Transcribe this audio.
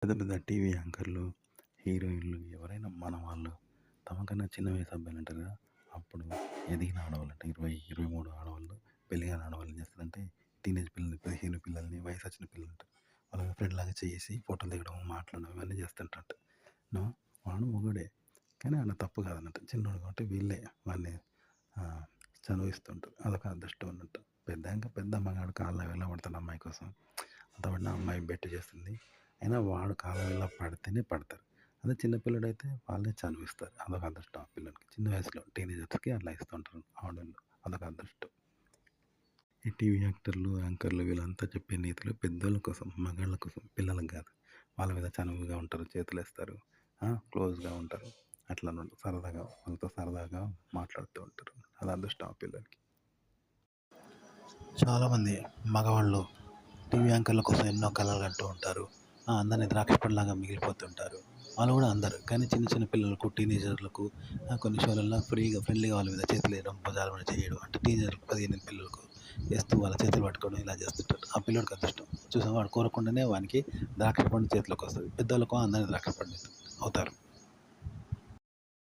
పెద్ద పెద్ద టీవీ యాంకర్‌లు, హీరోయిన్‌లు ఎవరైనా మన వాళ్ళు తమకన్నా చిన్న వయసు అబ్బాయిలుంటారు కదా! అప్పుడు ఎదిగిన ఆడవాళ్ళంట 20, 23 ఆడవాళ్ళు పెళ్లి కాని ఆడవాళ్ళు ఏం చేస్తారంటే టీనేజ్ పిల్లల్ని 15 పిల్లల్ని వయసొచ్చిన పిల్లలుంటారు. వాళ్ళ ఫ్రెండ్‌లాగా చేసి ఫోటోలు దిగడం, మాట్లాడడం ఇవన్నీ చేస్తుంటారట. వాడు మొగోడే. కానీ ఆడ తప్పు కాదన్నట్టు. చిన్నోడు కాబట్టి వీళ్ళే వాడిని ఆహ్, చనువిస్తుంటారు. అదొక అదృష్టం అన్నట్టు. పెద్దాక పెద్ద మగాడు కాళ్ళ వేళ్ళ పడతాడు అమ్మాయి కోసం. అంత పడిన అమ్మాయి బెట్ చేస్తుంది. అయినా వాడు కాళ్ళ వేళ్ళ పడితేనే పడతారు. అదే చిన్న పిల్లోడైతే వాళ్ళే చనువిస్తారు. అదొక అదృష్టం ఆ పిల్లోడికి. చిన్న వయసులో టీనేజర్స్‌కి అట్లా ఇస్తుంటారు ఆడోళ్ళు. అదొక అదృష్టం. ఈ టీవీ యాక్టర్లు, యాంకర్లు వీళ్ళంతా చెప్పే నీతులు పెద్దోళ్ళ కోసం, మగాళ్ళ కోసం, పిల్లలకి కాదు. వాళ్ళ మీద చనువుగా ఉంటారు, చేతులేస్తారు, క్లోజ్‌గా ఉంటారు. అట్లనమాట సరదాగా వాళ్ళతో సరదాగా మాట్లాడుతూ ఉంటారు. అది అదృష్టం ఆ పిల్లోడికి. చాలామంది మగవాళ్ళు టీవీ యాంకర్ల కోసం ఎన్నో కలలు కంటూ ఉంటారు. అందరిని ద్రాక్షపళ్ళలాగా మిగిలిపోతుంటారు. వాళ్ళు కూడా అందరు. కానీ చిన్న చిన్న పిల్లలకు, టీనేజర్లకు కొన్ని షోలల్లో ఫ్రెండ్లీగా వాళ్ళ మీద చేతులేయడం, భుజాల మీద చేయడం అంటే టీనేజర్లకు 15 పిల్లలకు వేస్తూ వాళ్ళ చేతులు పట్టుకోవడం ఇలా చేస్తుంటారు. ఆ పిల్లోడికి అదృష్టం. చూసావా వాడు కోరకుండానే వానికి ద్రాక్ష పండు చేతిలోకి వస్తది. పెద్దోళ్ళకు అందరిని ద్రాక్ష పండు అవుతారు.